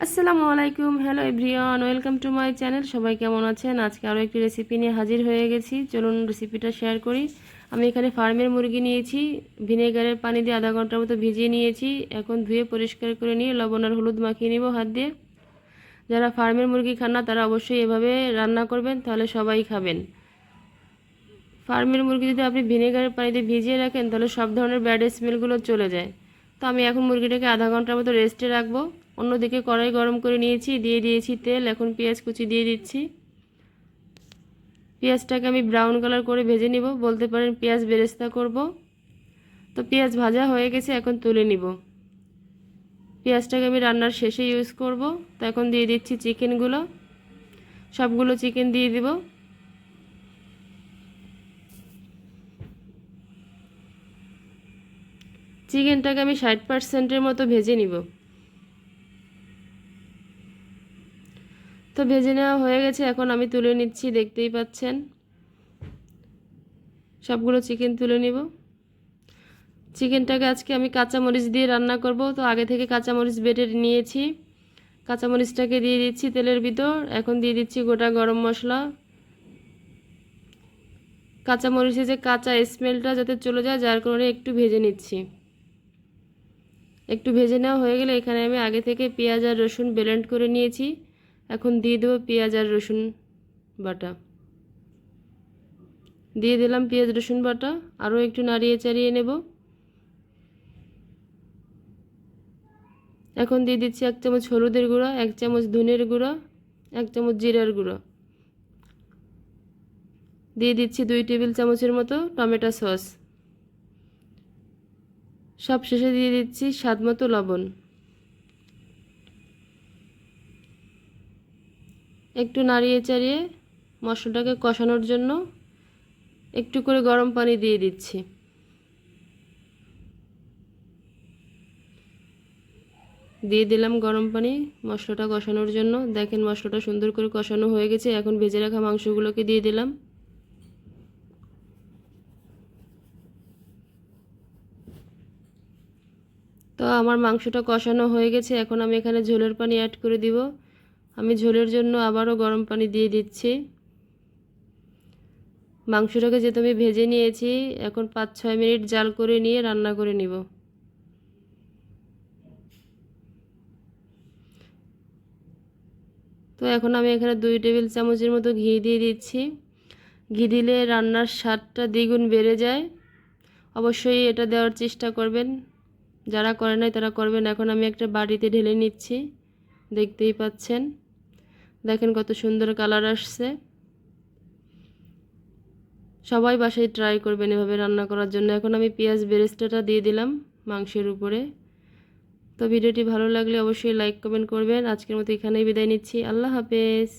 আসসালামু আলাইকুম, hello everyone, welcome to my channel. সবাই কেমন আছেন? আজকে আরও একটি রেসিপি নিয়ে হাজির হয়ে গেছি। চলুন রেসিপিটা শেয়ার করি। আমি এখানে ফার্মের মুরগি নিয়েছি, ভিনেগারের পানি দিয়ে আধা ঘন্টার মতো ভিজিয়ে নিয়েছি। এখন ধুয়ে পরিষ্কার করে নিয়ে লবণ আর হলুদ মাখিয়ে নিব হাত দিয়ে। যারা ফার্মের মুরগি খান না তারা অবশ্যই এভাবে রান্না করবেন, তাহলে সবাই খাবেন। ফার্মের মুরগি যদি আপনি ভিনেগারের পানি দিয়ে ভিজিয়ে রাখেন তাহলে সব ধরনের ব্যাড স্মেলগুলো চলে যায়। তো আমি এখন মুরগিটাকে আধা ঘন্টার মতো রেস্টে রাখবো। অন্যদিকে কড়াই গরম করে নিয়েছি, দিয়ে দিয়েছি তেল। এখন পেঁয়াজ কুচি দিয়ে দিচ্ছি। পেঁয়াজটাকে আমি ব্রাউন কালার করে ভেজে নিব, বলতে পারেন পেঁয়াজ বেরেস্তা করব। তো পেঁয়াজ ভাজা হয়ে গেছে, এখন তুলে নিব। পেঁয়াজটাকে আমি রান্নার শেষে ইউজ করব। তো এখন দিয়ে দিচ্ছি চিকেনগুলো, সবগুলো চিকেন দিয়ে দিব। চিকেনটাকে আমি 60%-এর মতো ভেজে নিব। তো ভেজে নেওয়া হয়ে গেছে, এখন আমি তুলে নিচ্ছি, দেখতেই পাচ্ছেন। সবগুলো চিকেন তুলে নিব। চিকেনটাকে আজকে আমি কাঁচামরিচ দিয়ে রান্না করব। তো আগে থেকে কাঁচামরিচ বেটে নিয়েছি। কাঁচামরিচটাকে দিয়ে দিচ্ছি তেলের ভিতর। এখন দিয়ে দিচ্ছি গোটা গরম মশলা। কাঁচামরিচের যে কাঁচা স্মেলটা যাতে চলে যায়, যার কারণে একটু ভেজে নিচ্ছি। একটু ভেজে নেওয়া হয়ে গেলে এখানে আমি আগে থেকে পেঁয়াজ আর রসুন ব্লেন্ড করে নিয়েছি। এখন দিয়ে দেবো পেঁয়াজ আর রসুন বাটা। দিয়ে দিলাম পেঁয়াজ রসুন বাটা, আরও একটু নাড়িয়ে চাড়িয়ে নেব। এখন দিয়ে দিচ্ছি 1 চামচ হলুদের গুঁড়া, 1 চামচ ধনের গুঁড়া, 1 চামচ জিরার গুঁড়া। দিয়ে দিচ্ছি 2 টেবিল চামচের মতো টমেটো সস। সব শেষে দিয়ে দিচ্ছি স্বাদ মতো লবণ। একটু নাড়িয়ে চাড়িয়ে মশলাটাকে কষানোর জন্য একটু করে গরম পানি দিয়ে দিচ্ছি। দিয়ে দিলাম গরম পানি মশলাটা কষানোর জন্য। দেখেন মশলাটা সুন্দর করে কষানো হয়ে গেছে। এখন ভেজে রাখা মাংসগুলোকে দিয়ে দিলাম। তো আমার মাংসটা কষানো হয়ে গেছে, এখন আমি এখানে ঝোলের পানি অ্যাড করে দিব। আমি ঝোলের জন্য আবারও গরম পানি দিয়ে দিচ্ছি। মাংসটাকে যেহেতু আমি ভেজে নিয়েছি, এখন 5-6 মিনিট জাল করে নিয়ে রান্না করে নিব। তো এখন আমি এখানে 2 টেবিল চামচের মতো ঘি দিয়ে দিচ্ছি। ঘি দিলে রান্নার স্বাদটা দ্বিগুণ বেড়ে যায়। অবশ্যই এটা দেওয়ার চেষ্টা করবেন, যারা করে নাই তারা করবেন। এখন আমি একটা বাটিতে ঢেলে নিচ্ছি, দেখতেই পাচ্ছেন। দেখেন কত সুন্দর কালার আসছে। সবাই বাসায় ট্রাই করবেন এভাবে রান্না করার জন্য। এখন আমি পেঁয়াজ বেরেস্তাটা দিয়ে দিলাম মাংসের উপরে। তো ভিডিওটি ভালো লাগলে অবশ্যই লাইক কমেন্ট করবেন। আজকের মতো এখানেই বিদায় নিচ্ছি। আল্লাহ হাফেজ।